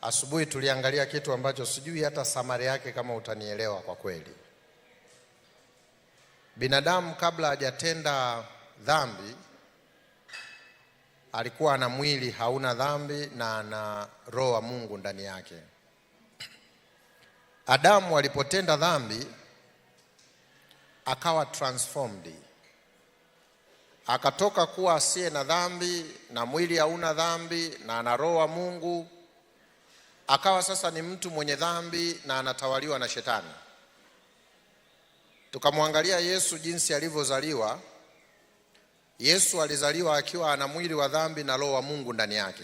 Asubuhi tuliangalia kitu ambacho sijui hata samari yake kama utanielewa kwa kweli. Binadamu kabla hajatenda dhambi alikuwa na mwili hauna dhambi na ana roho wa Mungu ndani yake. Adamu alipotenda dhambi akawa transformed. Akatoka kuwa asiye na dhambi na mwili hauna dhambi na ana roho wa Mungu, akawa sasa ni mtu mwenye dhambi na anatawaliwa na shetani. Tukamwangalia Yesu jinsi alivyozaliwa. Yesu alizaliwa akiwa ana mwili wa dhambi na roho wa Mungu ndani yake.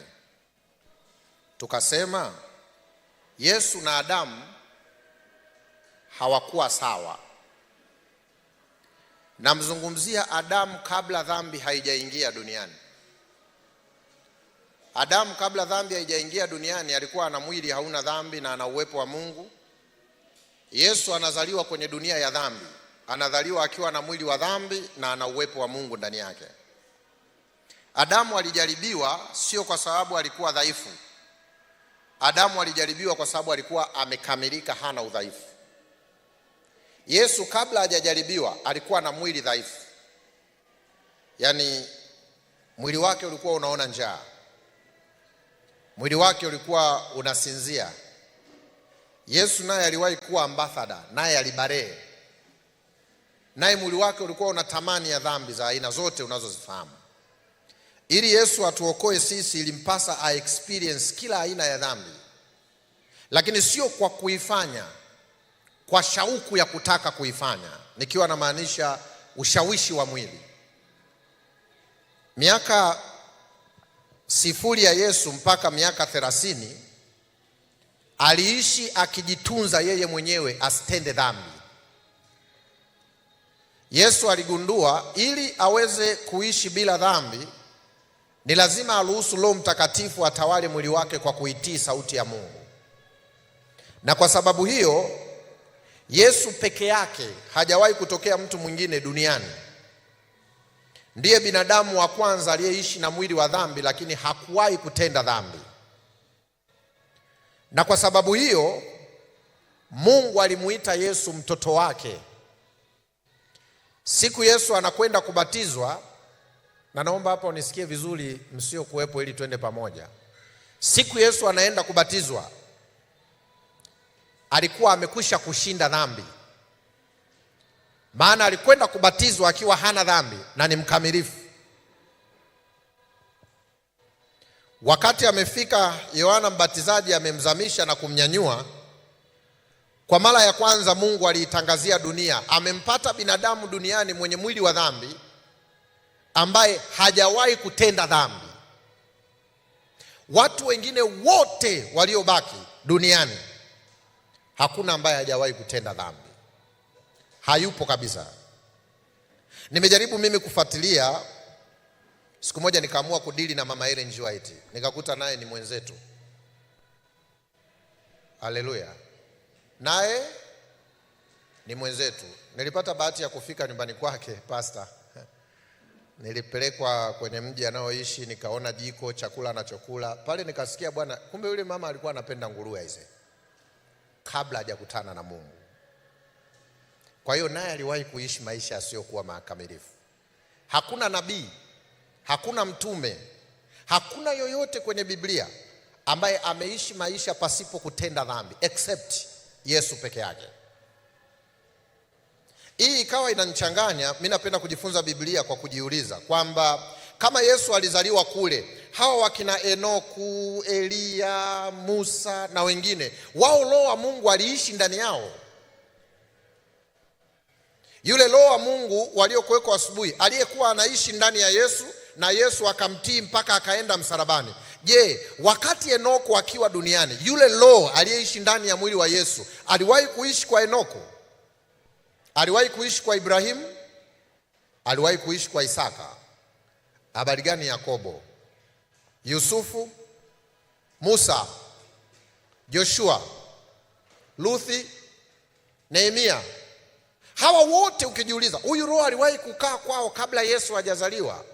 Tukasema Yesu na Adamu hawakuwa sawa. Namzungumzia Adamu kabla dhambi haijaingia duniani. Adamu kabla dhambi haijaingia duniani alikuwa ana mwili hauna dhambi na ana uwepo wa Mungu. Yesu anazaliwa kwenye dunia ya dhambi. Anazaliwa akiwa na mwili wa dhambi na ana uwepo wa Mungu ndani yake. Adamu alijaribiwa sio kwa sababu alikuwa dhaifu. Adamu alijaribiwa kwa sababu alikuwa amekamilika, hana udhaifu. Yesu kabla hajajaribiwa alikuwa na mwili dhaifu. Yaani mwili wake ulikuwa unaona njaa. Mwili wake ulikuwa unasinzia. Yesu naye aliwahi kuwa ambassador, naye alibarehe. Naye mwili wake ulikuwa unatamani ya dhambi za aina zote unazozifahamu. Ili Yesu atuokoe sisi ilimpasa a experience kila aina ya dhambi. Lakini sio kwa kuifanya, kwa shauku ya kutaka kuifanya. Nikiwa na maanisha ushawishi wa mwili. Miaka 0 ya Yesu mpaka miaka 30 aliishi akijitunza yeye mwenyewe asitende dhambi. Yesu aligundua ili aweze kuishi bila dhambi ni lazima aruhusu Roho Mtakatifu atawale mwili wake kwa kuitii sauti ya Mungu. Na kwa sababu hiyo Yesu peke yake, hajawahi kutokea mtu mwingine duniani, ndiye binadamu wa kwanza aliyeishi na mwili wa dhambi lakini hakuwahi kutenda dhambi. Na kwa sababu hiyo Mungu alimuita Yesu mtoto wake. Siku Yesu anakwenda kubatizwa, na naomba hapa unisikie vizuri msio kuwepo ili twende pamoja. Siku Yesu anaenda kubatizwa alikuwa amekwisha kushinda dhambi. Maana alikwenda kubatizwa akiwa hana dhambi na ni mkamilifu. Wakati amefika, Yohana Mbatizaji amemzamisha na kumnyanyua. Kwa mara ya kwanza Mungu aliitangazia dunia, amempata binadamu duniani mwenye mwili wa dhambi ambaye hajawahi kutenda dhambi. Watu wengine wote waliobaki duniani hakuna ambaye hajawahi kutenda dhambi. Hayupo kabisa. Nimejaribu mimi kufuatilia. Siku moja nikaamua kudili na Mama Ellen G. White. Nikakuta naye ni mwenzetu. Haleluya. Naye ni mwenzetu. Nilipata bahati ya kufika nyumbani kwake pastor. Nilipelekwa kwenye mji anaoishi, nikaona jiko, chakula anachokula. Pale nikasikia bwana, kumbe yule mama alikuwa anapenda nguruwe hizo kabla hajakutana na Mungu. Kwa hiyo naye aliwahi kuishi maisha yasiyokuwa makamilifu. Hakuna nabii, hakuna mtume, hakuna yoyote kwenye Biblia ambaye ameishi maisha pasipo kutenda dhambi except Yesu peke yake. Hii ikawa inanichanganya. Mimi napenda kujifunza Biblia kwa kujiuliza kwamba kama Yesu alizaliwa kule, hawa wakina Enoku, Elia, Musa na wengine, wao roho wa Mungu aliishi ndani yao. Yule roho wa Mungu waliokuwekwa asubuhi aliyekuwa anaishi ndani ya Yesu, na Yesu akamtii mpaka akaenda msalabani. Je, wakati Enoku akiwa duniani, yule roho aliyeishi ndani ya mwili wa Yesu aliwahi kuishi kwa Enoku? Aliwahi kuishi kwa Ibrahimu? Aliwahi kuishi kwa Isaka? Habari gani Yakobo, Yusufu, Musa, Joshua, Luthi, Nehemia? Hawa wote ukijiuliza, huyu roho aliwahi kukaa kwao kabla Yesu hajazaliwa?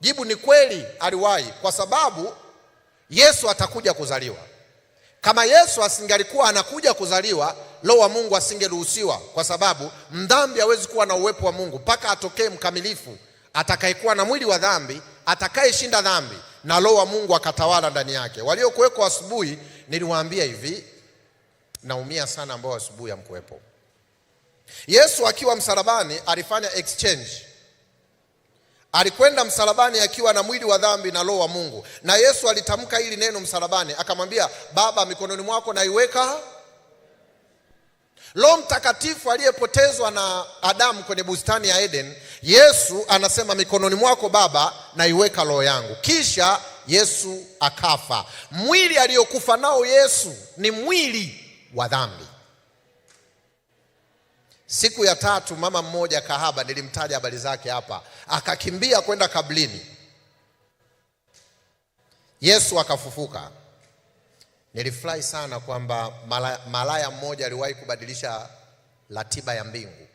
Jibu ni kweli aliwahi, kwa sababu Yesu atakuja kuzaliwa. Kama Yesu asingalikuwa anakuja kuzaliwa, Roho wa Mungu asingeruhusiwa, kwa sababu mdhambi hawezi kuwa na uwepo wa Mungu mpaka atokee mkamilifu, atakayekuwa na mwili wa dhambi, atakayeshinda dhambi na Roho wa Mungu akatawala ndani yake. Waliokuweko asubuhi, niliwaambia hivi, naumia sana ambao asubuhi hamkuwepo. Yesu akiwa msalabani alifanya exchange. Alikwenda msalabani akiwa na mwili wa dhambi na Roho wa Mungu. Na Yesu alitamka hili neno msalabani, akamwambia Baba, mikononi mwako naiweka. Roho Mtakatifu aliyepotezwa na Adamu kwenye bustani ya Eden, Yesu anasema mikononi mwako Baba naiweka roho yangu. Kisha Yesu akafa. Mwili aliyokufa nao Yesu ni mwili wa dhambi. Siku ya tatu mama mmoja kahaba, nilimtaja habari zake hapa, akakimbia kwenda kaburini. Yesu akafufuka. Nilifurahi sana kwamba malaya mmoja aliwahi kubadilisha ratiba ya mbingu.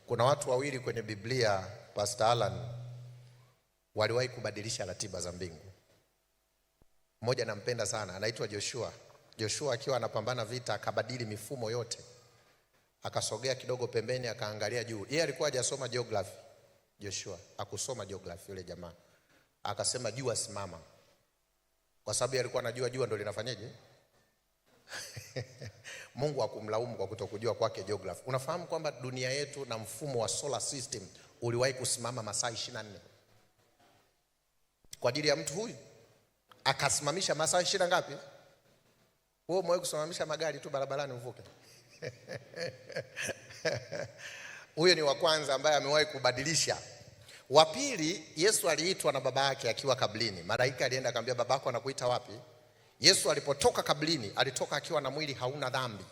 Kuna watu wawili kwenye Biblia, Pastor Alan, waliwahi kubadilisha ratiba za mbingu. Mmoja nampenda sana, anaitwa Joshua. Joshua akiwa anapambana vita akabadili mifumo yote. Akasogea kidogo pembeni, akaangalia juu. Yeye alikuwa hajasoma geography. Joshua akusoma geography yule jamaa. Akasema jua simama. Kwa sababu alikuwa anajua jua ndio linafanyaje? Mungu hakumlaumu kwa kutokujua kwake geography. Unafahamu kwamba dunia yetu na mfumo wa solar system uliwahi kusimama masaa 24 kwa ajili ya mtu huyu? Akasimamisha masaa 20 ngapi? Wewe umewahi kusimamisha magari tu barabarani uvuke? Huyo ni wa kwanza ambaye amewahi kubadilisha. Wa pili, Yesu aliitwa na baba yake akiwa kaburini. Malaika alienda akamwambia, babako anakuita wapi? Yesu alipotoka kaburini, alitoka akiwa na mwili hauna dhambi.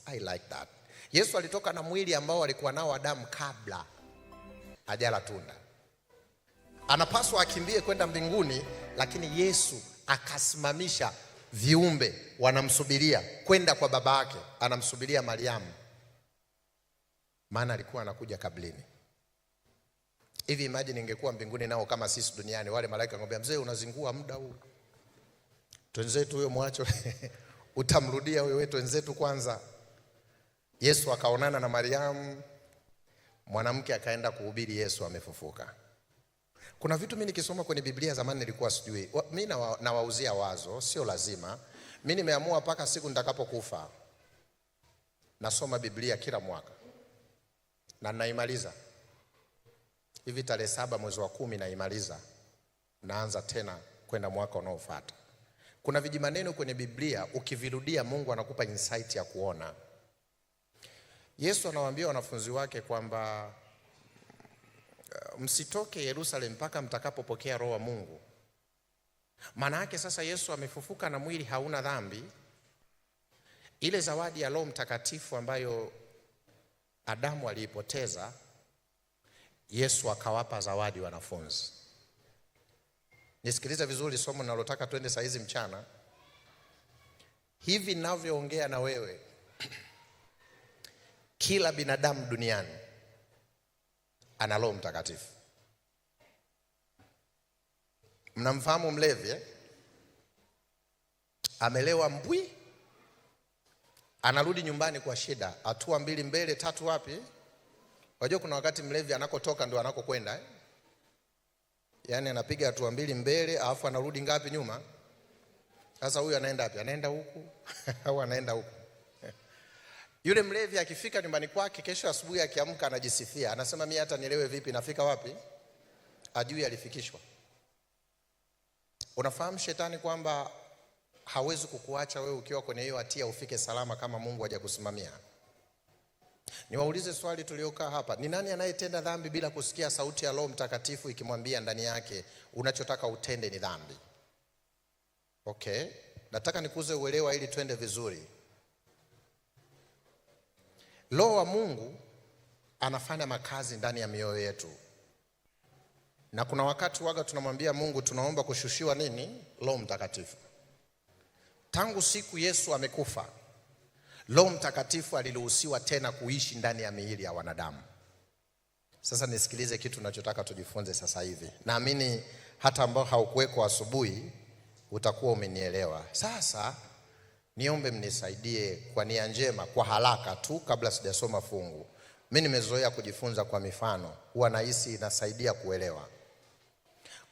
I like that. Yesu alitoka na mwili ambao alikuwa nao Adamu kabla hajala tunda. Anapaswa akimbie kwenda mbinguni, lakini Yesu akasimamisha viumbe wanamsubiria kwenda kwa baba yake. Anamsubiria Mariamu, maana alikuwa anakuja kaburini. Hivi imagine ingekuwa mbinguni nao kama sisi duniani, wale malaika ngombe, mzee unazingua muda huu, twenzetu huyo mwacho utamrudia wewe, twenzetu kwanza. Yesu akaonana na Mariamu, mwanamke akaenda kuhubiri Yesu amefufuka. Kuna vitu mimi nikisoma kwenye Biblia zamani nilikuwa sijui. Mimi nawauzia wazo, sio lazima. Mimi nimeamua mpaka siku nitakapokufa nasoma Biblia kila mwaka. Na naimaliza. Hivi tarehe 7 mwezi wa 10 naimaliza. Naanza tena kwenda mwaka unaofuata. Kuna vijimaneno kwenye Biblia ukivirudia Mungu anakupa insight ya kuona. Yesu anawaambia wanafunzi wake kwamba msitoke Yerusalemu mpaka mtakapopokea Roho wa Mungu. Maana yake sasa Yesu amefufuka na mwili hauna dhambi. Ile zawadi ya Roho Mtakatifu ambayo Adamu aliipoteza, Yesu akawapa zawadi wanafunzi. Nisikilize vizuri somo ninalotaka twende saa hizi mchana. Hivi ninavyoongea na wewe, kila binadamu duniani ana Roho Mtakatifu. Mnamfahamu mlevi Amelewa mbwi, anarudi nyumbani kwa shida, hatua 2 mbele 3 wapi? Wajua kuna wakati mlevi anakotoka ndio anakokwenda Yaani anapiga hatua 2 mbele alafu anarudi ngapi nyuma? Sasa huyu anaenda wapi? Anaenda huku au anaenda huku? Yule mlevi akifika nyumbani kwake kesho asubuhi akiamka anajisifia. Anasema mimi hata nielewe vipi nafika wapi? Ajui alifikishwa. Unafahamu shetani kwamba hawezi kukuacha wewe ukiwa kwenye hiyo hatia ufike salama kama Mungu hajakusimamia. Niwaulize swali tuliokaa hapa. Ni nani anayetenda dhambi bila kusikia sauti ya Roho Mtakatifu ikimwambia ndani yake unachotaka utende ni dhambi? Okay. Nataka nikuze uelewa ili twende vizuri. Roho wa Mungu anafanya makazi ndani ya mioyo yetu. Na kuna wakati waga tunamwambia Mungu tunaomba kushushiwa nini? Roho Mtakatifu. Tangu siku Yesu amekufa, Roho Mtakatifu aliruhusiwa tena kuishi ndani ya miili ya wanadamu. Sasa nisikilize kitu ninachotaka tujifunze sasa hivi. Naamini hata ambao haukuweko asubuhi utakuwa umenielewa. Sasa niombe mnisaidie kwa nia njema, kwa haraka tu kabla sijasoma fungu. Mimi nimezoea kujifunza kwa mifano, huwa nahisi inasaidia kuelewa.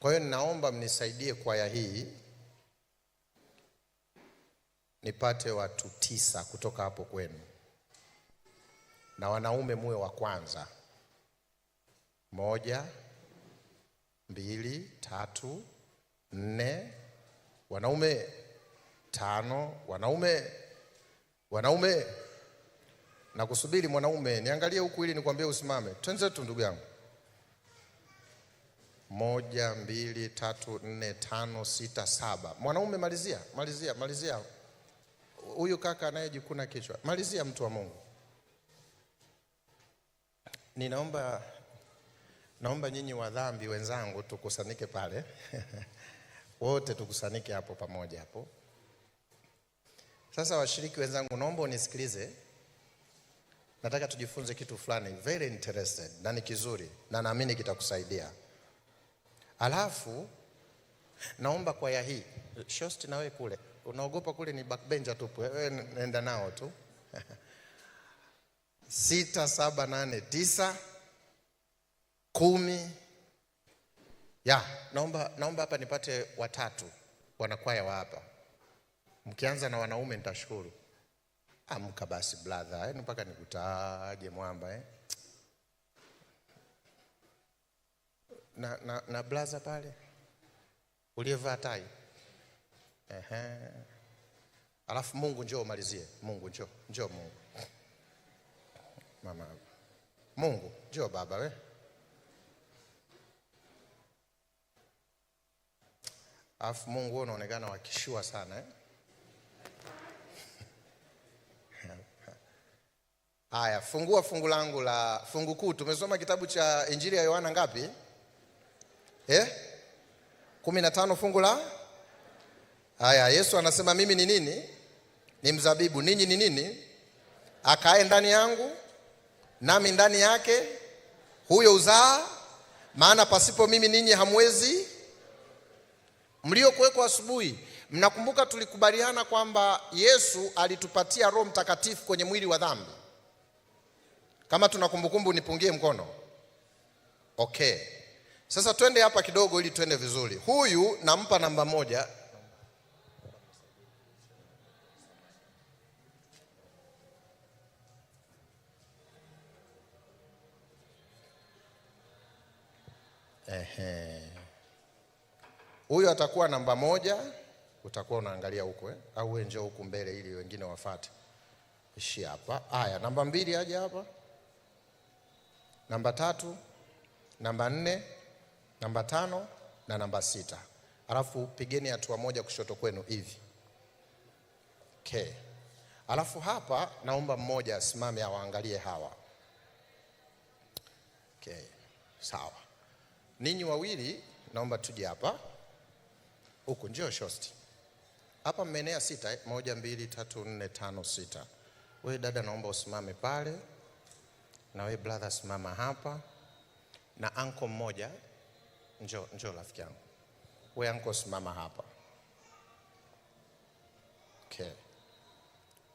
Kwa hiyo ninaomba mnisaidie kwaya hii nipate watu 9 kutoka hapo kwenu, na wanaume muwe wa kwanza. 1 2 3 4, wanaume 5, wanaume na kusubiri mwanaume. Niangalie huku ili nikwambie usimame. Twende tu ndugu yangu. 1 2 3 4 5 6 7. Mwanaume malizia. Huyu kaka anayejikuna kichwa. Malizia mtu wa Mungu. Naomba nyinyi wa dhambi wenzangu tukusanike pale. Wote tukusanike hapo pamoja hapo. Sasa washiriki wenzangu, naomba unisikilize. Nataka tujifunze kitu fulani very interested na ni kizuri na naamini kitakusaidia. Alafu naomba kwaya hii, Shosti na wewe kule, unaogopa kule ni backbencher tu, wewe nenda nao tu. 6 7 8 9 10. Naomba hapa nipate watatu wanakwaya wa hapa. Mkianza na wanaume nitashukuru. Amka basi brother, mpaka nikutaje mwamba na blaza pale uliyevaa tai. Alafu Mungu njoo umalizie. Mungu njoo Mungu. Mama Mungu njoo baba we. Alafu Mungu unaonekana wakishua sana Haya, fungua fungu langu la fungu kuu. Tumesoma kitabu cha Injili ya Yohana ngapi? 15 fungu la. Haya, Yesu anasema mimi ni nini? Ni mzabibu, ninyi ni nini? Akae ndani yangu nami ndani yake, huyo uzaa, maana pasipo mimi ninyi hamwezi. Mliokuweko asubuhi, mnakumbuka tulikubaliana kwamba Yesu alitupatia Roho Mtakatifu kwenye mwili wa dhambi. Kama tunakumbukumbu nipungie mkono. Okay. Sasa twende hapa kidogo ili twende vizuri. Huyu nampa namba 1. Huyu atakuwa namba 1. Utakuwa unaangalia huko au wewe njoo huku mbele ili wengine wafuate. Ishi hapa. Haya, namba 2 aje hapa. Namba 3, namba 4, namba 5 na namba 6. Alafu pigeni hatua moja kushoto kwenu hivi. Okay. Alafu hapa naomba mmoja asimame awaangalie hawa. Okay. Sawa. Ninyi wawili naomba tuje hapa. Huko njoo Shosti. Hapa mmeenea 6 1 2 3 4 5 6. Wewe dada naomba usimame pale. Na wewe brother simama hapa. Na anko mmoja njoo rafiki yangu. Wewe anko simama hapa. Okay.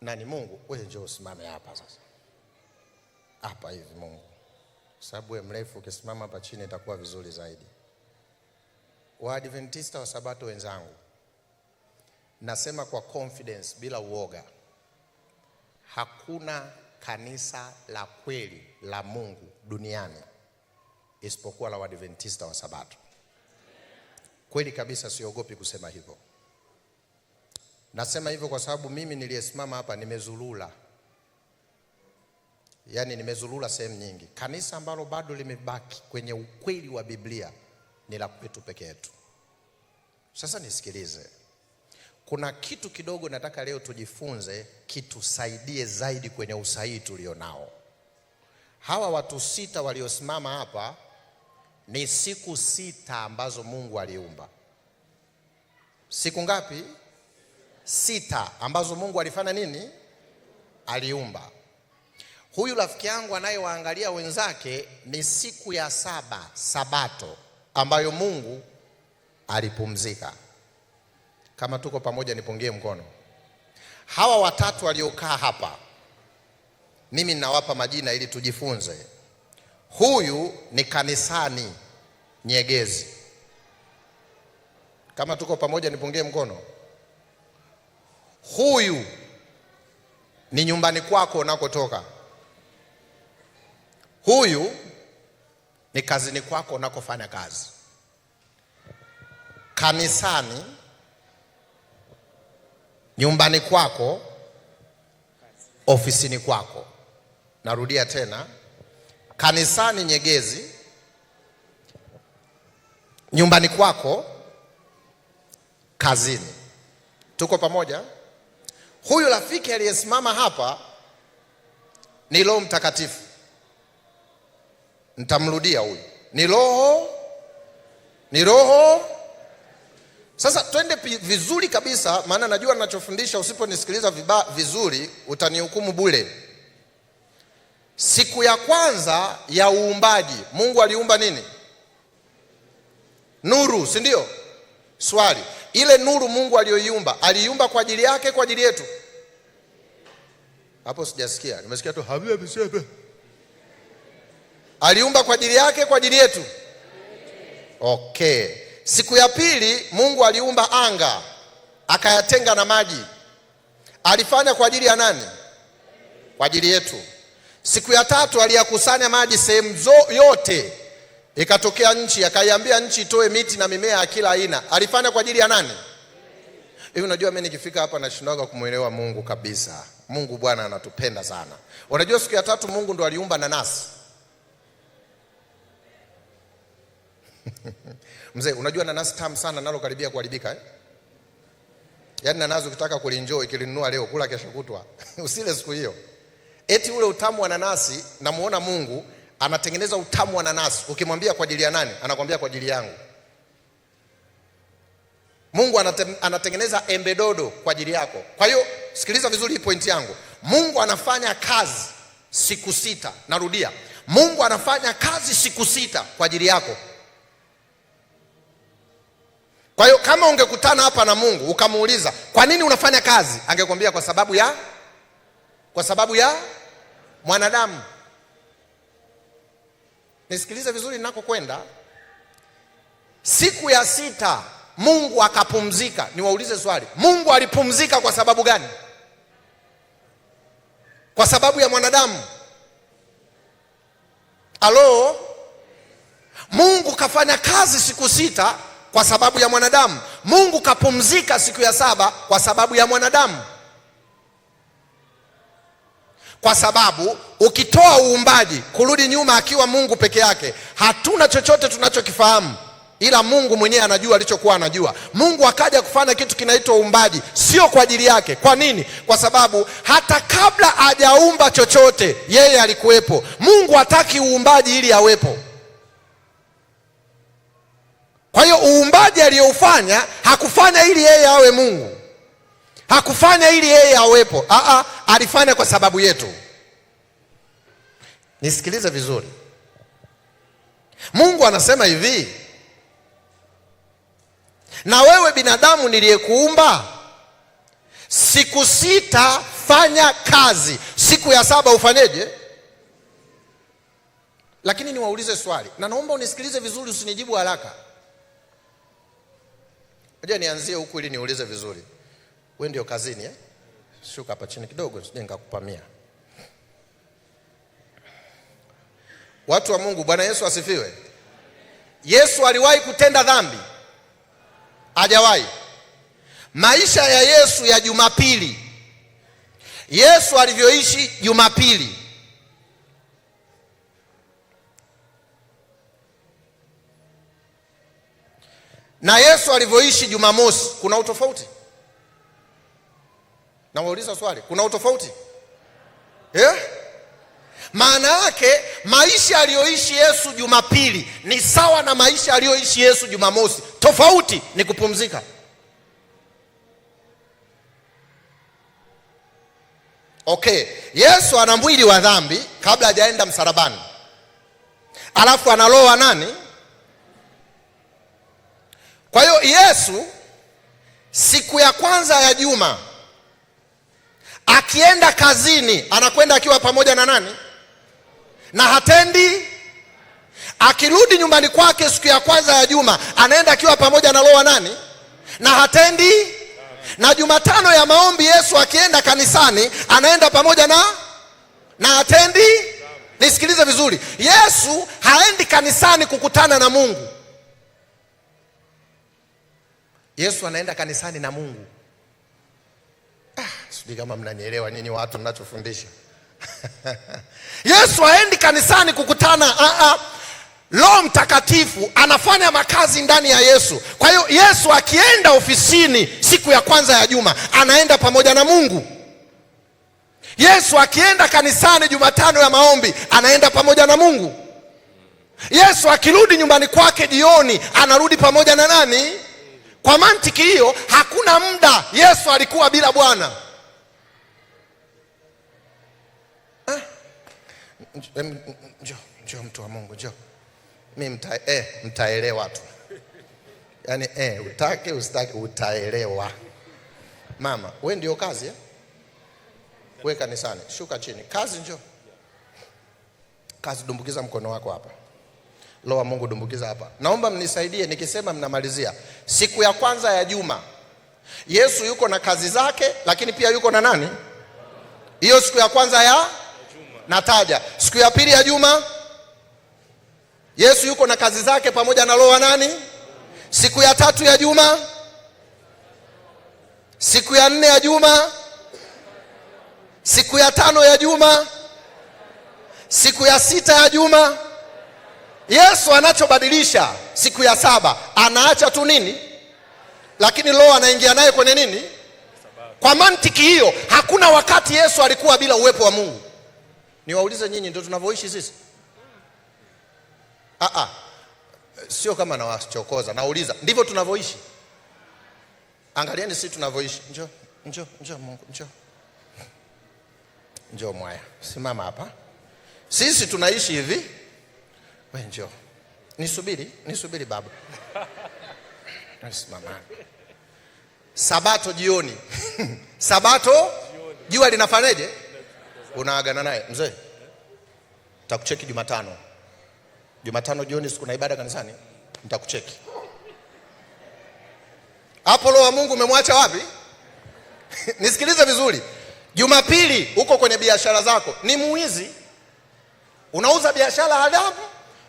Nani Mungu? Wewe njoo usimame hapa sasa. Hapa hivi Mungu. Sababu wewe mrefu ukisimama hapa chini itakuwa vizuri zaidi. Waadventista wa Sabato wenzangu, nasema kwa confidence bila uoga. Hakuna kanisa la kweli la Mungu duniani isipokuwa la Waadventista wa Sabato. Kweli kabisa, siogopi kusema hivyo. Nasema hivyo kwa sababu mimi niliyesimama hapa nimezulula. Yaani nimezulula sehemu nyingi. Kanisa ambalo bado limebaki kwenye ukweli wa Biblia ni la kwetu peke yetu. Sasa nisikilize. Kuna kitu kidogo nataka leo tujifunze kitusaidie zaidi kwenye usahihi tulionao. Hawa watu 6 waliosimama hapa ni siku 6 ambazo Mungu aliumba. Siku ngapi? 6 ambazo Mungu alifanya nini? Aliumba. Huyu rafiki yangu anayewaangalia wenzake ni siku ya 7, Sabato, ambayo Mungu alipumzika. Kama tuko pamoja nipungie mkono. Hawa watatu waliokaa hapa, mimi ninawapa majina ili tujifunze. Huyu ni kanisani Nyegezi. Kama tuko pamoja nipungie mkono. Huyu ni nyumbani kwako unakotoka. Huyu ni kazini kwako unakofanya kazi. Kanisani, nyumbani kwako, ofisini kwako. Narudia tena. Kanisani Nyegezi, nyumbani kwako, kazini. Tuko pamoja? Huyu rafiki aliyesimama hapa ni Roho Mtakatifu. Nitamrudia huyu. Ni roho. Sasa twende vizuri kabisa, maana najua ninachofundisha usiponisikiliza vizuri utanihukumu bure. Siku ya kwanza ya uumbaji, Mungu aliumba nini? Nuru, si ndio? Swali, ile nuru Mungu aliyoiumba, aliiumba kwa ajili yake, kwa ajili yetu? Hapo sijasikia, nimesikia tu habibi. Aliumba kwa ajili yake, kwa ajili yetu? Okay. Siku ya pili Mungu aliumba anga, akayatenga na maji. Alifanya kwa ajili ya nani? Kwa ajili yetu. Siku ya tatu aliyakusanya maji sehemu yote, ikatokea nchi, akaiambia nchi itoe miti na mimea ya kila aina. Alifanya kwa ajili ya nani? Hivi unajua mimi nikifika hapa nashindaga kumuelewa Mungu kabisa. Mungu Bwana anatupenda sana. Unajua siku ya tatu Mungu ndo aliumba nanasi. Mzee, unajua nanasi tamu sana, nalo karibia kuharibika Yaani nanasi ukitaka kulienjoy ikilinunua leo kula kesho kutwa usile siku hiyo. Eti ule utamu wa nanasi, namuona Mungu anatengeneza utamu wa nanasi. Ukimwambia kwa ajili ya nani? Anakuambia kwa ajili yangu. Mungu anatengeneza embe dodo kwa ajili yako. Kwa hiyo sikiliza vizuri hii point yangu. Mungu anafanya kazi siku sita. Narudia. Mungu anafanya kazi siku sita kwa ajili yako. Kwa hiyo kama ungekutana hapa na Mungu ukamuuliza, "Kwa nini unafanya kazi?" Angekwambia kwa sababu ya mwanadamu. Nisikilize vizuri ninakokwenda. Siku ya sita Mungu akapumzika. Niwaulize swali. Mungu alipumzika kwa sababu gani? Kwa sababu ya mwanadamu? Halo? Mungu kafanya kazi siku sita kwa sababu ya mwanadamu. Mungu kapumzika siku ya saba kwa sababu ya mwanadamu. Kwa sababu ukitoa uumbaji kurudi nyuma akiwa Mungu peke yake, hatuna chochote tunachokifahamu, ila Mungu mwenyewe anajua alichokuwa anajua. Mungu akaja kufanya kitu kinaitwa uumbaji, sio kwa ajili yake. Kwa nini? Kwa sababu hata kabla hajaumba chochote yeye alikuwepo. Mungu hataki uumbaji ili awepo. Kwa hiyo uumbaji aliyoufanya hakufanya ili yeye awe Mungu, hakufanya ili yeye awepo. Alifanya kwa sababu yetu. Nisikilize vizuri. Mungu anasema hivi, "Na wewe binadamu niliyekuumba, siku sita fanya kazi, siku ya saba ufanyeje?" Lakini niwaulize swali, na naomba unisikilize vizuri, usinijibu haraka. Ngoja nianzie huku ili niulize vizuri. Wewe ndio kazini Shuka hapa chini kidogo sije nikakupamia. Watu wa Mungu, Bwana Yesu asifiwe. Yesu aliwahi kutenda dhambi? Hajawahi. Maisha ya Yesu ya Jumapili, Yesu alivyoishi Jumapili, na Yesu alivyoishi Jumamosi, kuna utofauti? Na wauliza swali, kuna utofauti? Maana yake maisha aliyoishi Yesu Jumapili ni sawa na maisha aliyoishi Yesu Jumamosi. Tofauti ni kupumzika. Okay, Yesu ana mwili wa dhambi kabla hajaenda msalabani. Alafu ana roho wa nani? Kwa hiyo Yesu siku ya kwanza ya juma akienda kazini, anakwenda akiwa pamoja na nani? Na hatendi. Akirudi nyumbani kwake siku ya kwanza ya juma, anaenda akiwa pamoja na roho wa nani? Na hatendi. Na Jumatano ya maombi, Yesu akienda kanisani, anaenda pamoja na hatendi. Nisikilize vizuri, Yesu haendi kanisani kukutana na Mungu. Yesu anaenda kanisani na Mungu. Sijui kama mnanielewa nyinyi watu ninachofundisha. Yesu haendi kanisani kukutana. Roho Mtakatifu anafanya makazi ndani ya Yesu. Kwa hiyo Yesu akienda ofisini siku ya kwanza ya juma, anaenda pamoja na Mungu. Yesu akienda kanisani Jumatano ya maombi, anaenda pamoja na Mungu. Yesu akirudi nyumbani kwake jioni, anarudi pamoja na nani? Kwa mantiki hiyo, hakuna muda Yesu alikuwa bila Bwana. Njoo mtu wa Mungu, njoo. Mimi mtaelewa tu. Yaani utake usitake utaelewa. Mama, wewe ndio kazi eh? Wewe kanisani, shuka chini. Kazi njoo. Kazi, dumbukiza mkono wako hapa. Roho wa Mungu dumbukiza hapa. Naomba mnisaidie nikisema mnamalizia. Siku ya kwanza ya juma, Yesu yuko na kazi zake, lakini pia yuko na nani? Hiyo siku ya kwanza ya nataja. Siku ya pili ya juma, Yesu yuko na kazi zake pamoja na roho wa nani? Siku ya tatu ya juma, siku ya 4 ya juma, siku ya 5 ya juma, siku ya 6 ya juma. Yesu anachobadilisha siku ya 7, anaacha tu nini? Lakini roho anaingia naye kwenye nini? Kwa mantiki hiyo, hakuna wakati Yesu alikuwa bila uwepo wa Mungu. Niwaulize nyinyi, ndio tunavyoishi sisi? Sio kama nawachokoza, nauliza, ndivyo tunavyoishi? Angalieni sisi tunavyoishi. Njoo Mungu, njoo mwaya, simama hapa. Sisi tunaishi hivi. Wewe njoo. Nisubiri baba. Simama. Sabato jioni. Sabato jua linafanyaje? Unaagana naye, mzee, nitakucheki Jumatano. Jumatano jioni siku na ibada kanisani, nitakucheki. Hapo roho wa Mungu umemwacha wapi? Nisikilize vizuri. Jumapili uko kwenye biashara zako, ni muizi. Unauza biashara haramu,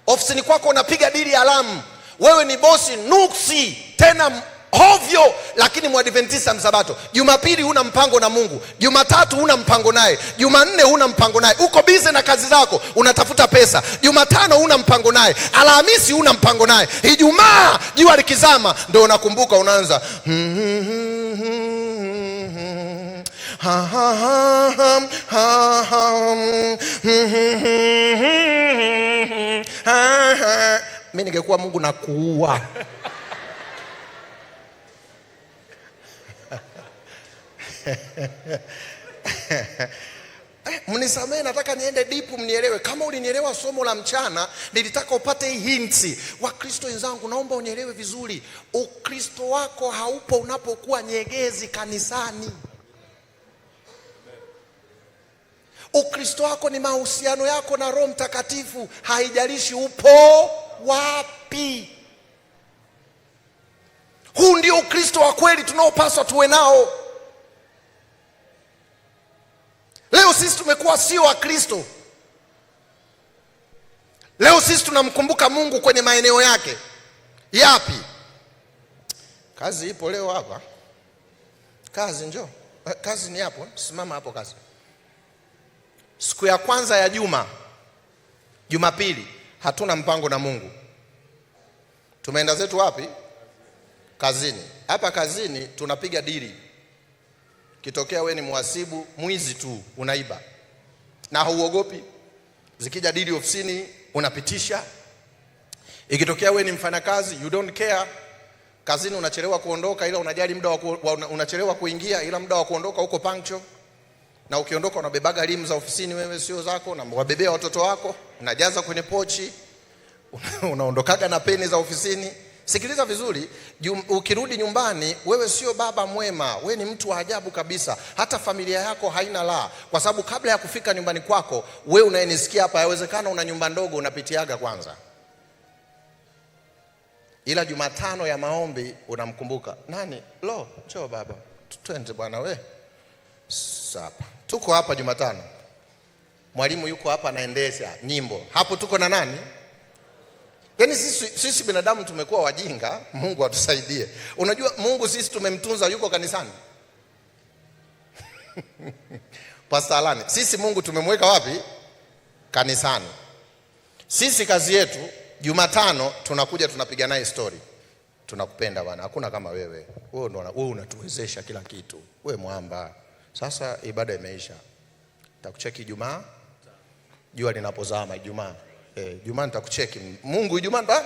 ofisini kwako unapiga dili haramu. Wewe ni bosi nuksi, tena hovyo, lakini Mwadventista msabato. Jumapili huna mpango na Mungu, Jumatatu huna mpango naye, Jumanne huna mpango naye, uko busy na kazi zako, unatafuta pesa. Jumatano huna mpango naye, Alhamisi huna mpango naye, Ijumaa jua likizama ndio unakumbuka, unaanza mimi ningekuwa Mungu na kuua. Mnisamehe, nataka niende deep mnielewe. Kama ulinielewa somo la mchana, nilitaka upate hinti. Wakristo wenzangu, naomba unielewe vizuri. Ukristo wako haupo unapokuwa nyegezi kanisani. Ukristo wako ni mahusiano yako na Roho Mtakatifu, haijalishi upo wapi. Huu ndio Ukristo wa kweli tunaopaswa tuwe nao. Leo sisi tumekuwa sio wa Kristo. Leo sisi tunamkumbuka Mungu kwenye maeneo yake. Yapi? Kazi ipo leo hapa. Kazi njoo. Kazi ni hapo, simama hapo kazi. Siku ya kwanza ya juma, Jumapili, hatuna mpango na Mungu. Tumeenda zetu wapi? Kazini. Hapa kazini tunapiga dili. Kitokea we ni mhasibu, mwizi tu, unaiba na hauogopi. Zikija dili ofisini unapitisha. Ikitokea we ni mfanyakazi, you don't care. Kazini unachelewa kuondoka, ila unajali muda unachelewa kuingia, ila muda wa kuondoka uko punctual. Na ukiondoka unabebaga limu za ofisini, wewe sio zako, na wabebea watoto wako, unajaza kwenye pochi, unaondokaga na peni za ofisini. Sikiliza vizuri, ukirudi nyumbani wewe sio baba mwema, wewe ni mtu wa ajabu kabisa. Hata familia yako haina la, kwa sababu kabla ya kufika nyumbani kwako, wewe unayenisikia hapa, yawezekana una nyumba ndogo unapitiaga kwanza. Ila Jumatano ya maombi unamkumbuka nani? Lo, njoo baba, twende bwana we. Sapa. Tuko hapa Jumatano. Mwalimu yuko hapa anaendesha nyimbo. Hapo tuko na nani? Yaani sisi binadamu tumekuwa wajinga, Mungu atusaidie. Unajua Mungu sisi tumemtunza yuko kanisani. Pastor Alani, sisi Mungu tumemweka wapi? Kanisani. Sisi kazi yetu Jumatano tunakuja tunapiga naye story. Tunakupenda bwana, hakuna kama wewe. Wewe unatuwezesha kila kitu. Wewe mwamba. Sasa ibada imeisha. Nitakucheki Ijumaa. Jua linapozama Ijumaa. Ijumaa nitakucheki. Mungu Ijumaa ndo.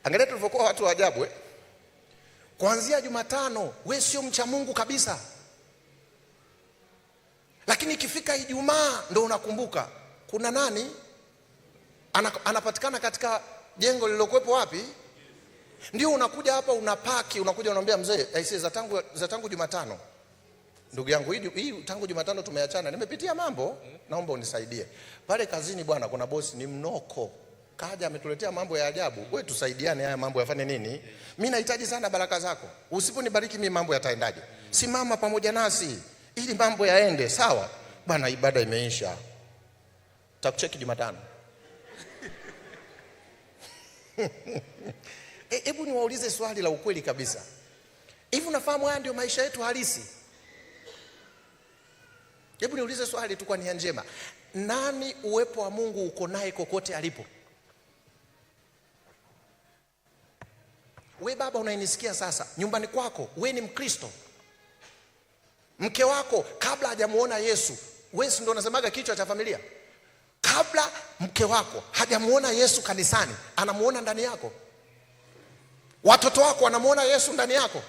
Angalia tulivyokuwa watu wa ajabu Kuanzia Jumatano wewe sio mcha Mungu kabisa. Lakini ikifika Ijumaa ndo unakumbuka kuna nani anapatikana katika jengo lililokuepo wapi? Ndio unakuja hapa unapaki, unakuja unamwambia mzee, aisee za tangu Jumatano. Ndugu yangu hii tangu Jumatano tumeachana. Nimepitia mambo, naomba unisaidie. Pale kazini bwana kuna bosi ni mnoko. Kaja ametuletea mambo ya ajabu. Wewe tusaidiane haya mambo yafanye nini? Mimi nahitaji sana baraka zako. Usiponibariki mimi mambo yataendaje? Simama pamoja nasi ili mambo yaende, sawa? Bwana ibada imeisha. Takucheki Jumatano. Hebu niwaulize swali la ukweli kabisa. Hivi unafahamu haya ndio maisha yetu halisi? Hebu niulize swali tu kwa nia njema. Nani uwepo wa Mungu uko naye kokote alipo? We baba unayenisikia sasa, nyumbani kwako, we ni Mkristo. Mke wako kabla hajamuona Yesu, wewe ndio unasemaga kichwa cha familia. Kabla mke wako hajamuona Yesu kanisani, anamuona ndani yako. Watoto wako wanamuona Yesu ndani yako.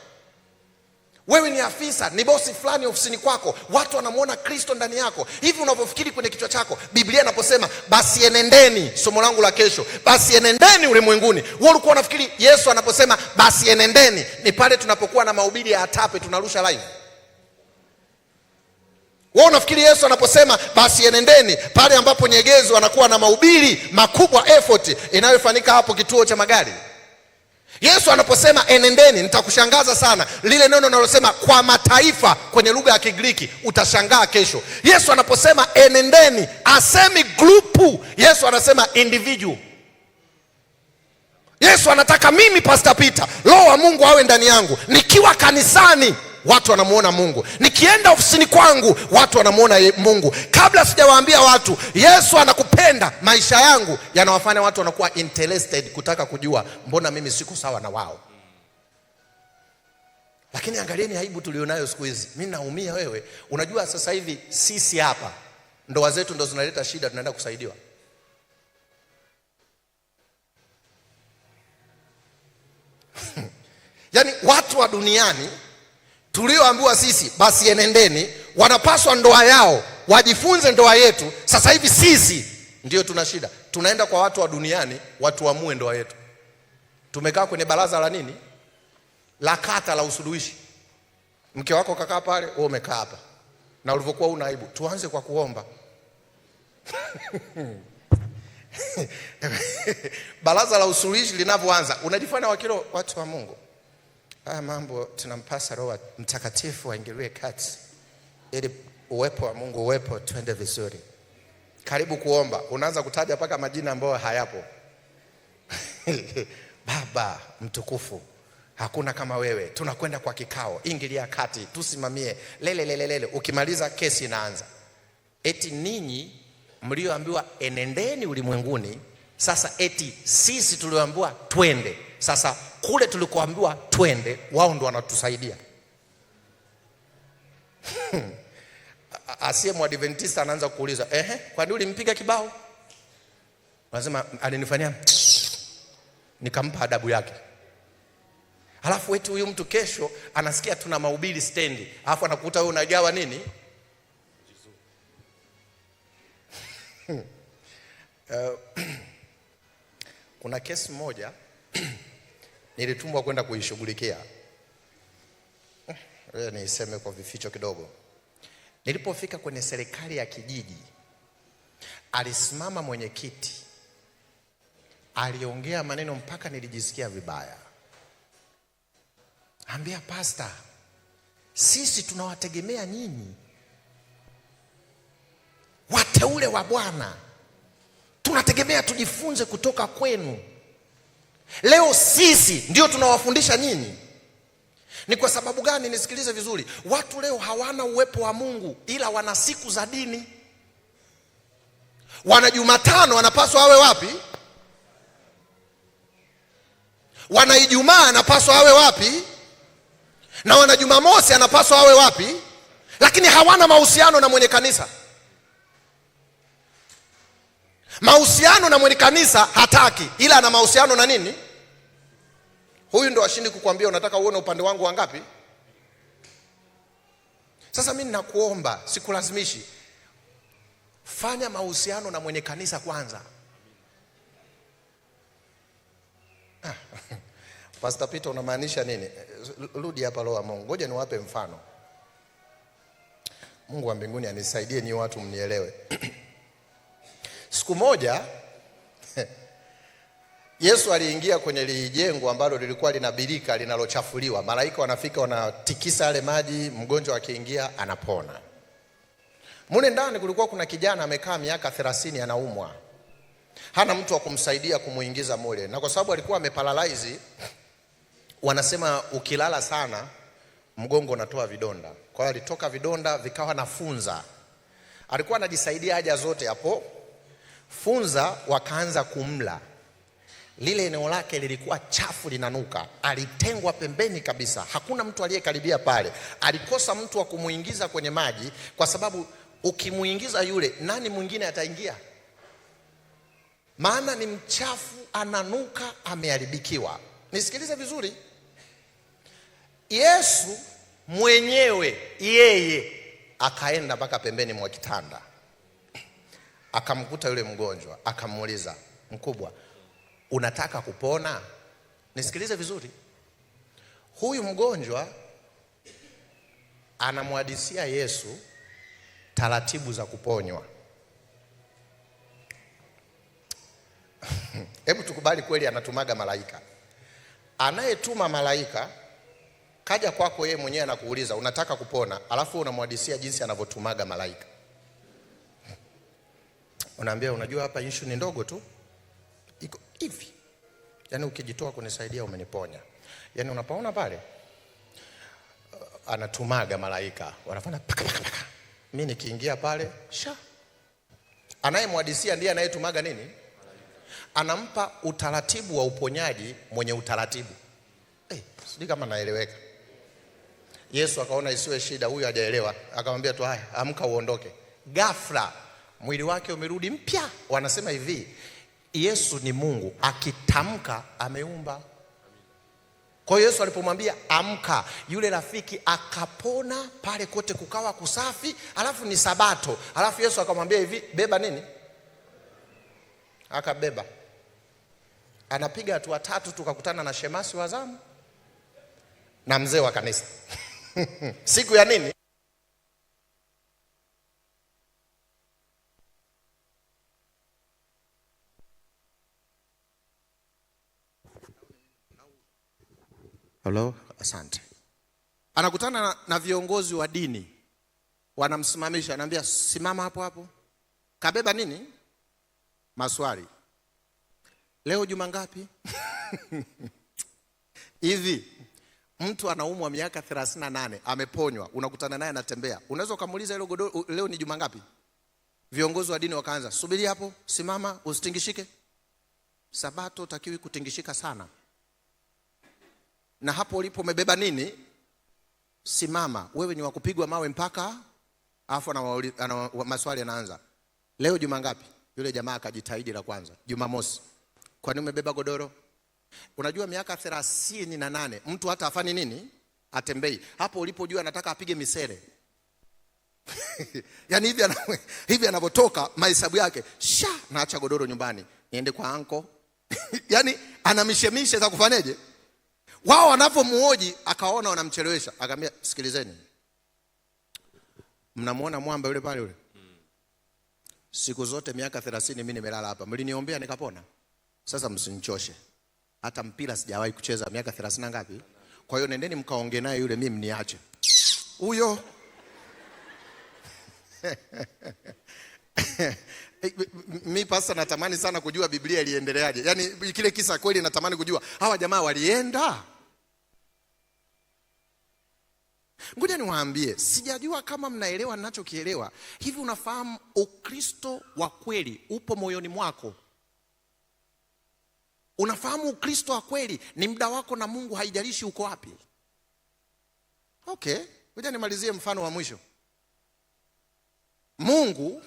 Wewe ni afisa, ni bosi fulani ofisini kwako, watu wanamuona Kristo ndani yako. Hivi unavyofikiri kwenye kichwa chako, Biblia inaposema basi enendeni, somo langu la kesho, basi enendeni ulimwenguni. Wewe ulikuwa unafikiri Yesu anaposema basi enendeni ni pale tunapokuwa na mahubiri ya Atape tunarusha live? Wewe unafikiri Yesu anaposema basi enendeni pale ambapo Nyegezo anakuwa na mahubiri makubwa effort inayofanyika hapo kituo cha magari? Yesu anaposema enendeni, nitakushangaza sana. Lile neno linalosema kwa mataifa kwenye lugha ya Kigiriki utashangaa kesho. Yesu anaposema enendeni, asemi grupu. Yesu anasema individual. Yesu anataka mimi Pastor Peter, Roho wa Mungu awe ndani yangu. Nikiwa kanisani watu wanamuona Mungu. Nikienda ofisini kwangu watu wanamuona Mungu. Kabla sijawaambia watu Yesu anakupenda, maisha yangu yanawafanya watu wanakuwa interested kutaka kujua mbona mimi siku sawa na wao. Lakini angalieni aibu tulionayo siku hizi. Mimi naumia wewe. Unajua sasa hivi sisi hapa ndoa zetu ndo zinaleta shida, tunaenda kusaidiwa. Yaani watu wa duniani tulioambiwa sisi basi enendeni, wanapaswa ndoa yao wajifunze ndoa yetu. Sasa hivi sisi ndio tuna shida. Tunaenda kwa watu wa duniani watu waamue ndoa yetu. Tumekaa kwenye baraza la nini? La kata la usuluhishi. Mke wako kakaa pale, wewe umekaa hapa. Na ulivyokuwa una aibu, tuanze kwa kuomba. Baraza la usuluhishi linavyoanza, unajifanya wakilo watu wa Mungu. Mambo tunampasa Roho Mtakatifu aingilie kati ili uwepo wa Mungu uwepo, twende vizuri. Karibu kuomba, unaanza kutaja paka majina ambayo hayapo. Baba mtukufu, hakuna kama wewe, tunakwenda kwa kikao, ingilia kati, tusimamie, lele. Ukimaliza kesi inaanza. Eti ninyi mlioambiwa enendeni ulimwenguni, sasa eti sisi tulioambiwa twende. Sasa kule tulikoambiwa twende, wao ndo wanatusaidia. Asiye Mwadventista anaanza kuuliza, kwa nini ulimpiga kibao? Anasema alinifanyia, nikampa adabu yake. Halafu wetu huyu mtu kesho anasikia tuna mahubiri stendi, alafu anakuta wewe unagawa nini? Kuna kesi moja nilitumwa kwenda kuishughulikia. Niseme kwa vificho kidogo. Nilipofika kwenye serikali ya kijiji, alisimama mwenyekiti, aliongea maneno mpaka nilijisikia vibaya. Ambia pastor, sisi tunawategemea nyinyi, wateule wa Bwana. Tunategemea tujifunze kutoka kwenu. Leo sisi ndio tunawafundisha nyinyi. Ni kwa sababu gani? Nisikilize vizuri. Watu leo hawana uwepo wa Mungu, ila wana siku za dini. Wana Jumatano wanapaswa awe wapi? Wana Ijumaa anapaswa awe wapi? Na wana Jumamosi anapaswa awe wapi? Lakini hawana mahusiano na mwenye kanisa. Mahusiano na mwenye kanisa hataki, ila ana mahusiano na nini? Huyu ndo ashindi kukwambia unataka uone upande wangu wangapi? Sasa mimi ninakuomba, sikulazimishi. Fanya mahusiano na mwenye kanisa kwanza. Pastor Peter, unamaanisha nini? Rudi hapa roho wa Mungu. Ngoja niwape mfano. Mungu wa mbinguni anisaidie ni watu mnielewe. Siku moja Yesu aliingia kwenye jengo ambalo lilikuwa linabirika, linalochafuliwa. Malaika wanafika wanatikisa yale maji, mgonjwa akiingia anapona. Mule ndani kulikuwa kuna kijana amekaa miaka 30 anaumwa. Hana mtu wa kumsaidia kumuingiza mule. Na kwa sababu alikuwa ameparalyze, wanasema ukilala sana mgongo unatoa vidonda. Kwa hiyo alitoka vidonda vikawa na funza. Alikuwa anajisaidia haja zote hapo. Funza wakaanza kumla. Lile eneo lake lilikuwa chafu, linanuka. Alitengwa pembeni kabisa. Hakuna mtu aliyekaribia pale. Alikosa mtu wa kumuingiza kwenye maji, kwa sababu ukimuingiza yule, nani mwingine ataingia? Maana ni mchafu, ananuka, ameharibikiwa. Nisikilize vizuri. Yesu mwenyewe yeye akaenda mpaka pembeni mwa kitanda. Akamkuta yule mgonjwa, akamuuliza, mkubwa, unataka kupona? Nisikilize vizuri. Huyu mgonjwa anamhadisia Yesu taratibu za kuponywa. Hebu tukubali kweli anatumaga malaika. Anayetuma malaika kaja kwako yeye mwenyewe anakuuliza unataka kupona, alafu unamhadisia jinsi anavyotumaga malaika. Unaambia unajua hapa issue ni ndogo tu. Iko hivi. Yaani ukijitoa kunisaidia umeniponya. Yaani unapaona pale anatumaga malaika. Wanafanya paka paka paka. Mimi nikiingia pale, anayemhadisia ndiye anayetumaga nini? Anampa utaratibu wa uponyaji mwenye utaratibu. Sijui kama naeleweka. Yesu akaona isiwe shida, huyu hajaelewa. Akamwambia tu haya, amka uondoke. Ghafla mwili wake umerudi mpya. Wanasema hivi, Yesu ni Mungu, akitamka ameumba. Kwa hiyo Yesu alipomwambia amka, yule rafiki akapona, pale kote kukawa kusafi. Alafu ni Sabato. Alafu Yesu akamwambia hivi, beba nini? Akabeba. Anapiga hatua 3, tukakutana na shemasi wa zamu na mzee wa kanisa. Siku ya nini? Hello, asante. Anakutana na viongozi wa dini. Wanamsimamisha, anamwambia simama hapo hapo. Kabeba nini? Maswali. Leo juma ngapi? Hivi mtu anaumwa miaka 38, ameponywa, unakutana naye anatembea. Unaweza kumuuliza hilo godoro leo ni juma ngapi? Viongozi wa dini wakaanza, subiri hapo, simama, usitingishike. Sabato takiwi kutingishika sana. Na hapo ulipo umebeba nini? Simama. Wewe ni wakupigwa mawe mpaka afu na maswali yanaanza. Leo juma ngapi? Yule jamaa akajitahidi la kwanza, Jumamosi. Kwa nini umebeba godoro? Unajua miaka 38 mtu hata afani nini? Atembei. Hapo ulipojua anataka apige misere. Yaani hivi anavyotoka mahesabu yake, naacha godoro nyumbani, niende kwa anko, Yaani ana mishemishe za kufanyaje? Wao wanapomuoji akawaona wanamchelewesha, akamwambia sikilizeni. Mnamuona mwamba yule pale yule? Siku zote miaka 30 mimi nimelala hapa. Mliniombea nikapona. Sasa msinichoshe. Hata mpira sijawahi kucheza miaka 30 na ngapi? Kwa hiyo nendeni mkaongee naye yule, mimi mniache. Huyo mimi pasa natamani sana kujua Biblia iliendeleaje. Yaani kile kisa kweli natamani kujua. Hawa jamaa walienda. Ngoja niwaambie, sijajua kama mnaelewa ninachokielewa. Hivi unafahamu Ukristo wa kweli upo moyoni mwako? Unafahamu Ukristo wa kweli ni muda wako na Mungu, haijalishi uko wapi? Okay, ngoja nimalizie mfano wa mwisho. Mungu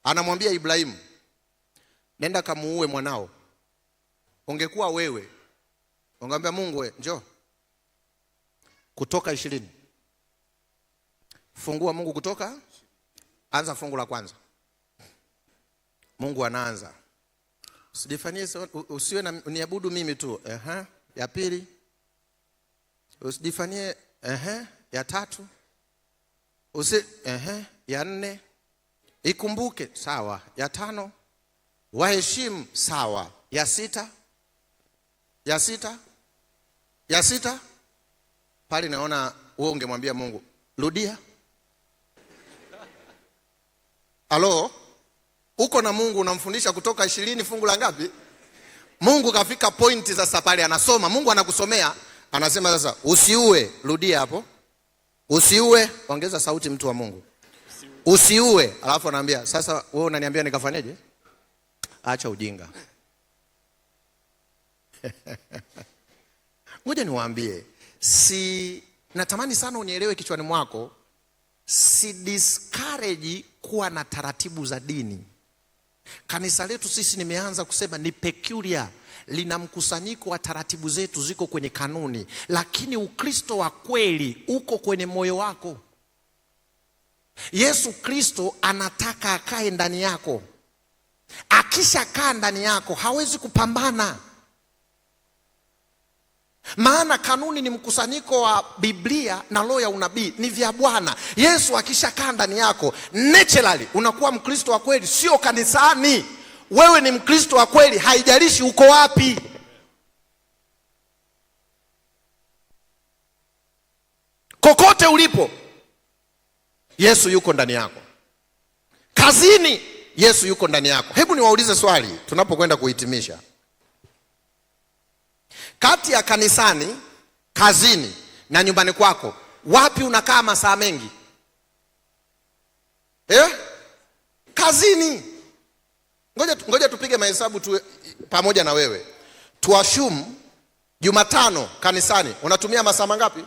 anamwambia Ibrahimu, nenda kamuue mwanao. Ungekuwa wewe, ungemwambia Mungu, njoo. Kutoka 20. Fungua Mungu Kutoka. Anza fungu la kwanza. Mungu anaanza. Usijifanyie usiwe na niabudu mimi tu. Ya pili. Usijifanyie ya tatu. Ya 4. Ikumbuke, sawa. Ya 5. Waheshimu, sawa. Ya 6. Ya 6. Pale naona wewe ungemwambia Mungu, rudia. Halo? Uko na Mungu unamfundisha Kutoka 20 fungu la ngapi? Mungu kafika pointi sasa pale anasoma, Mungu anakusomea, anasema sasa usiue, rudia hapo. Usiue, ongeza sauti mtu wa Mungu. Usiue, alafu anaambia sasa wewe unaniambia nikafanyaje? Acha ujinga. Ngoja niwaambie, natamani sana unielewe kichwani mwako, si discourage kuwa na taratibu za dini. Kanisa letu sisi nimeanza kusema ni peculiar, lina mkusanyiko wa taratibu zetu ziko kwenye kanuni, lakini Ukristo wa kweli uko kwenye moyo wako. Yesu Kristo anataka akae ndani yako. Akishakaa ndani yako hawezi kupambana. Maana kanuni ni mkusanyiko wa Biblia na roho ya unabii, ni vya Bwana. Yesu akishakaa ndani yako, naturally unakuwa Mkristo wa kweli, sio kanisani. Wewe ni Mkristo wa kweli, haijalishi uko wapi. Kokote ulipo, Yesu yuko ndani yako. Kazini, Yesu yuko ndani yako. Hebu niwaulize swali tunapokwenda kuhitimisha. Kati ya kanisani, kazini na nyumbani kwako, wapi unakaa masaa mengi? Kazini. Ngoja tupige mahesabu tu pamoja na wewe. Tuashumu Jumatano kanisani unatumia masaa mangapi?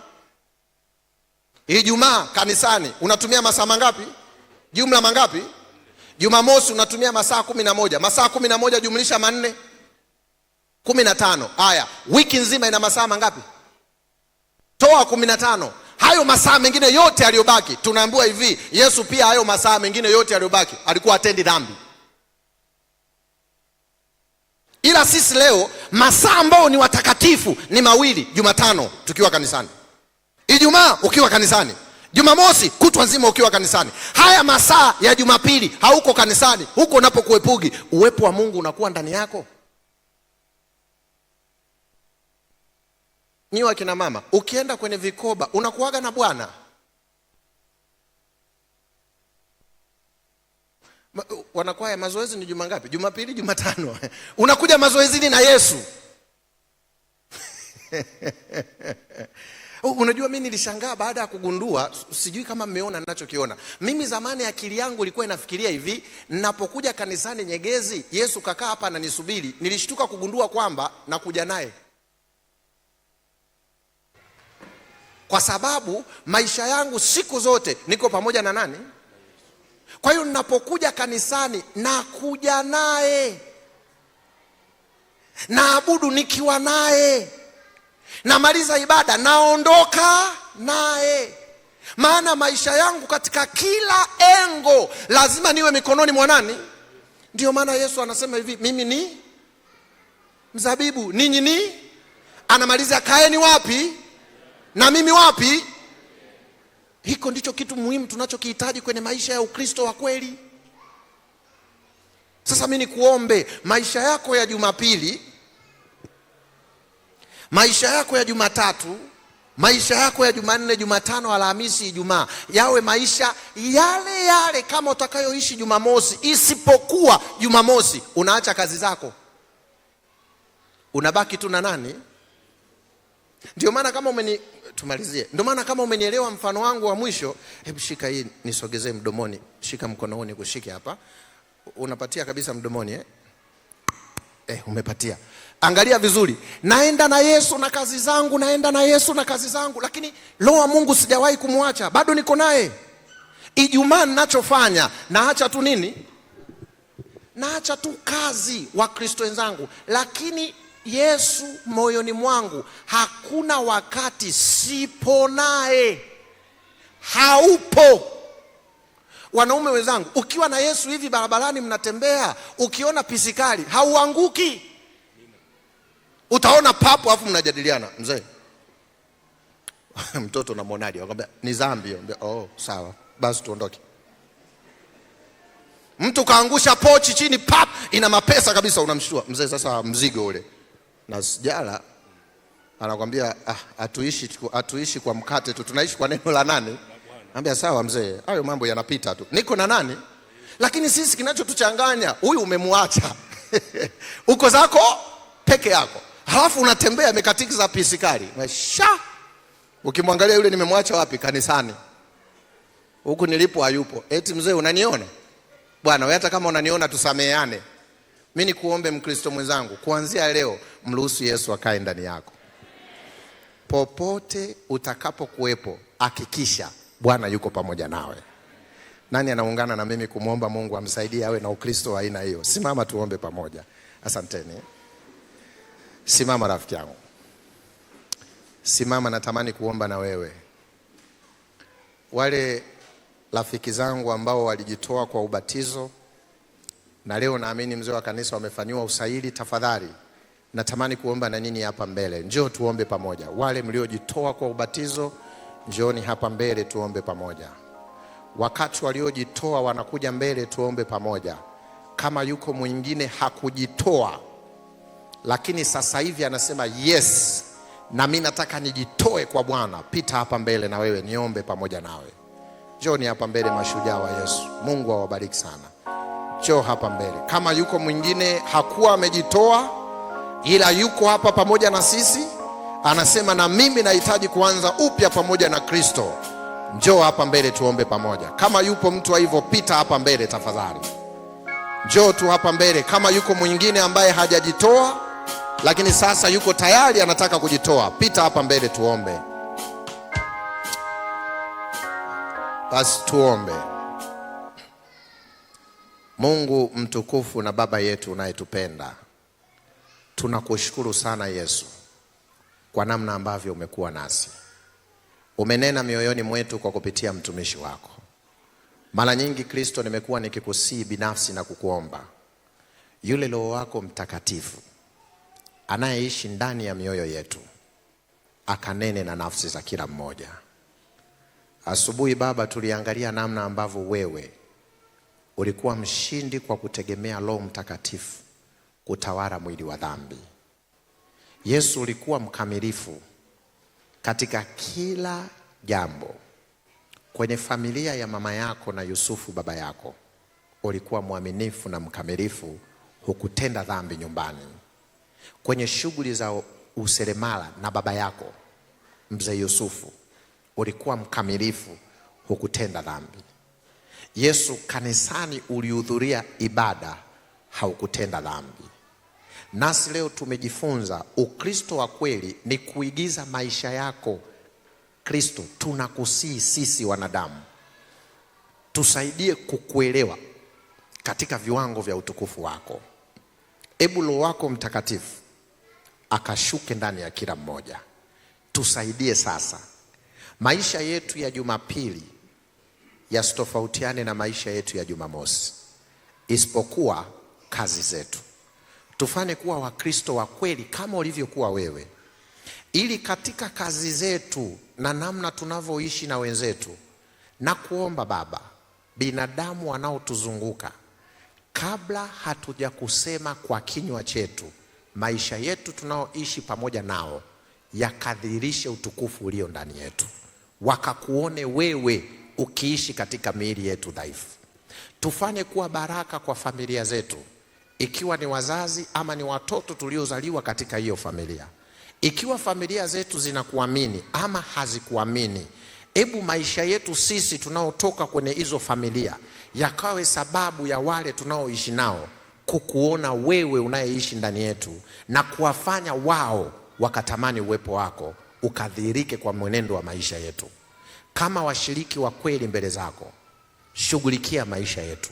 Ijumaa kanisani unatumia masaa mangapi? Jumla mangapi? Jumamosi unatumia masaa 11. Masaa 11 jumlisha 4, 15. Haya, wiki nzima ina masaa mangapi? Toa 15. Hayo masaa mengine yote aliyobaki, tunaambiwa hivi, Yesu pia hayo masaa mengine yote aliyobaki alikuwa atendi dhambi. Ila sisi leo masaa ambao ni watakatifu ni mawili, Jumatano tukiwa kanisani, Ijumaa ukiwa kanisani, Jumamosi kutwa nzima ukiwa kanisani. Haya masaa ya Jumapili hauko kanisani, huko unapokuepugi, uwepo wa Mungu unakuwa ndani yako. Ni wakina mama, ukienda kwenye vikoba unakuaga na Bwana. Wanakwaya mazoezi ni juma ngapi? Jumapili, Jumatano. Unakuja mazoezini na Yesu. Unajua mimi nilishangaa baada ya kugundua, sijui kama mmeona ninachokiona. Mimi zamani akili yangu ilikuwa inafikiria hivi, ninapokuja kanisani Nyegezi, Yesu kakaa hapa ananisubiri. Nilishtuka kugundua kwamba nakuja naye. Kwa sababu maisha yangu siku zote niko pamoja na nani? Kwa hiyo ninapokuja kanisani nakuja naye. Naabudu nikiwa naye. Namaliza ibada naondoka naye. Maana maisha yangu katika kila engo lazima niwe mikononi mwa nani? Ndio maana Yesu anasema hivi, mimi ni mzabibu, ninyi ni. Anamaliza kaeni wapi? Na mimi wapi? Hiko ndicho kitu muhimu tunachokihitaji kwenye maisha ya Ukristo wa kweli. Sasa mimi nikuombe, maisha yako ya Jumapili, maisha yako ya Jumatatu, maisha yako ya Jumanne, Jumatano, Alhamisi, Ijumaa yawe maisha yale yale kama utakayoishi Jumamosi, isipokuwa Jumamosi unaacha kazi zako, unabaki tu na nani? Ndio maana kama tumalizie. Ndio maana kama umenielewa mfano wangu wa mwisho, hebu shika hii nisogezee mdomoni, shika mkono huu nikushike hapa. Unapatia kabisa mdomoni umepatia. Angalia vizuri. Naenda na Yesu na kazi zangu, naenda na Yesu na kazi zangu, lakini Roho wa Mungu sijawahi kumwacha, bado niko naye. Ijumaa ninachofanya, naacha tu nini? Naacha tu kazi, wa Kristo wenzangu, lakini Yesu moyoni mwangu hakuna wakati sipo naye. Haupo. Wanaume wenzangu, ukiwa na Yesu hivi barabarani mnatembea, ukiona pisikali hauanguki. Utaona papo afu mnajadiliana, mzee mtoto na mwonaje? Wakamwambia ni dhambi. Oh, sawa basi tuondoke. Mtu kaangusha pochi chini, pap, ina mapesa kabisa, unamshtua mzee, sasa mzigo ule na sijala. Anakuambia hatuishi kwa mkate tu, tunaishi kwa neno la nani? Anambia sawa mzee, hayo mambo yanapita tu, niko na nani? Lakini sisi kinachotuchanganya, huyu umemwacha uko zako peke yako, halafu unatembea amekatikiza pisikali. Ukimwangalia yule nimemwacha wapi? Kanisani. Huku nilipo hayupo. Eti mzee unaniona? Bwana wewe hata kama unaniona tusameheane. Mimi nikuombe Mkristo mwenzangu, kuanzia leo mruhusu Yesu akae ndani yako. Popote utakapokuwepo, hakikisha Bwana yuko pamoja nawe. Nani anaungana na mimi kumwomba Mungu amsaidie awe na Ukristo wa aina hiyo? Simama tuombe pamoja. Asanteni. Simama rafiki yangu. Simama, natamani kuomba na wewe. Wale rafiki zangu ambao walijitoa kwa ubatizo na leo naamini mzee wa kanisa wamefanywa usaili, tafadhali natamani kuomba na nini hapa mbele. Njoo tuombe pamoja. Wale mliojitoa kwa ubatizo, njooni hapa mbele tuombe pamoja. Wakati waliojitoa wanakuja mbele tuombe pamoja. Kama yuko mwingine hakujitoa, lakini sasa hivi anasema yes, na mimi nataka nijitoe kwa Bwana, pita hapa mbele na wewe niombe pamoja nawe. Njooni hapa mbele mashujaa wa Yesu. Mungu awabariki sana. Njoo hapa mbele. Kama yuko mwingine hakuwa amejitoa ila yuko hapa pamoja na sisi, anasema na mimi nahitaji kuanza upya pamoja na Kristo, njoo hapa mbele tuombe pamoja. Kama yupo mtu wa hivyo, pita hapa mbele tafadhali. Njoo tu hapa mbele. Kama yuko mwingine ambaye hajajitoa lakini sasa yuko tayari anataka kujitoa, pita hapa mbele tuombe. Basi tuombe. Mungu mtukufu na Baba yetu unayetupenda, tunakushukuru sana Yesu kwa namna ambavyo umekuwa nasi. Umenena mioyoni mwetu kwa kupitia mtumishi wako. Mara nyingi Kristo nimekuwa nikikusii binafsi na kukuomba yule Roho wako Mtakatifu anayeishi ndani ya mioyo yetu akanene na nafsi za kila mmoja. Asubuhi Baba, tuliangalia namna ambavyo wewe ulikuwa mshindi kwa kutegemea Roho Mtakatifu kutawala mwili wa dhambi. Yesu ulikuwa mkamilifu katika kila jambo. Kwenye familia ya mama yako na Yusufu baba yako, ulikuwa mwaminifu na mkamilifu, hukutenda dhambi nyumbani. Kwenye shughuli za useremala na baba yako mzee Yusufu, ulikuwa mkamilifu, hukutenda dhambi. Yesu, kanisani ulihudhuria ibada, haukutenda dhambi. Nasi leo tumejifunza Ukristo wa kweli ni kuigiza maisha yako Kristo. Tunakusii sisi wanadamu, tusaidie kukuelewa katika viwango vya utukufu wako. Ebu Roho wako Mtakatifu akashuke ndani ya kila mmoja. Tusaidie sasa maisha yetu ya Jumapili yasitofautiane na maisha yetu ya Jumamosi, isipokuwa kazi zetu. tufanye kuwa Wakristo wa kweli kama ulivyokuwa wewe, ili katika kazi zetu na namna tunavyoishi na wenzetu, na kuomba Baba, binadamu wanaotuzunguka, kabla hatuja kusema kwa kinywa chetu, maisha yetu tunaoishi pamoja nao yakadhihirishe utukufu ulio ndani yetu, wakakuone wewe ukiishi katika miili yetu dhaifu. Tufanye kuwa baraka kwa familia zetu, ikiwa ni wazazi ama ni watoto tuliozaliwa katika hiyo familia. Ikiwa familia zetu zinakuamini ama hazikuamini, hebu maisha yetu sisi tunaotoka kwenye hizo familia yakawe sababu ya wale tunaoishi nao kukuona wewe unayeishi ndani yetu, na kuwafanya wao wakatamani uwepo wako ukadhihirike kwa mwenendo wa maisha yetu. Kama washiriki wa kweli mbele zako, shughulikia maisha yetu,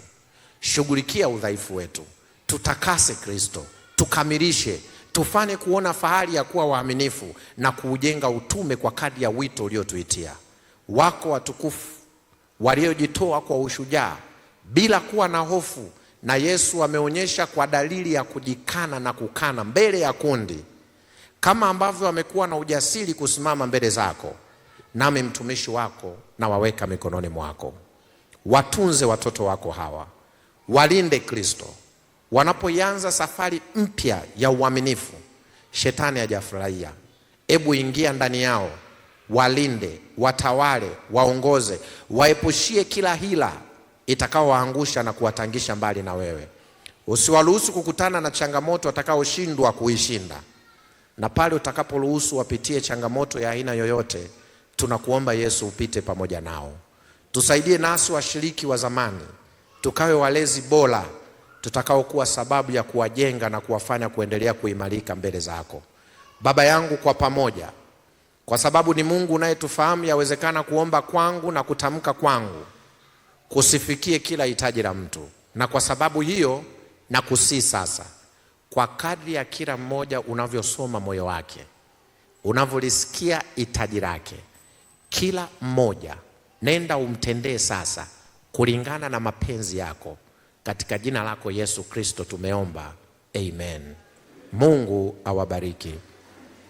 shughulikia udhaifu wetu, tutakase Kristo, tukamilishe, tufanye kuona fahari ya kuwa waaminifu na kuujenga utume kwa kadri ya wito uliotuitia. Wako watukufu waliojitoa kwa ushujaa bila kuwa na hofu, na Yesu ameonyesha kwa dalili ya kujikana na kukana mbele ya kundi, kama ambavyo wamekuwa na ujasiri kusimama mbele zako. Nami mtumishi wako na waweka mikononi mwako. Watunze watoto wako hawa, walinde Kristo wanapoanza safari mpya ya uaminifu. Shetani hajafurahia, hebu ingia ndani yao, walinde, watawale, waongoze, waepushie kila hila itakaowaangusha na kuwatangisha mbali na wewe. Usiwaruhusu kukutana na changamoto watakaoshindwa kuishinda, na pale utakaporuhusu wapitie changamoto ya aina yoyote, tunakuomba Yesu upite pamoja nao. Tusaidie nasi washiriki wa zamani tukawe walezi bora tutakao kuwa sababu ya kuwajenga na kuwafanya kuendelea kuimarika mbele zako. Baba yangu, kwa pamoja, kwa sababu ni Mungu unayetufahamu, yawezekana kuomba kwangu na kutamka kwangu kusifikie kila hitaji la mtu, na kwa sababu hiyo na kusii sasa, kwa kadri ya kila mmoja unavyosoma moyo wake, unavyolisikia hitaji lake, kila mmoja nenda umtendee sasa kulingana na mapenzi yako. Katika jina lako Yesu Kristo tumeomba, amen. Mungu awabariki.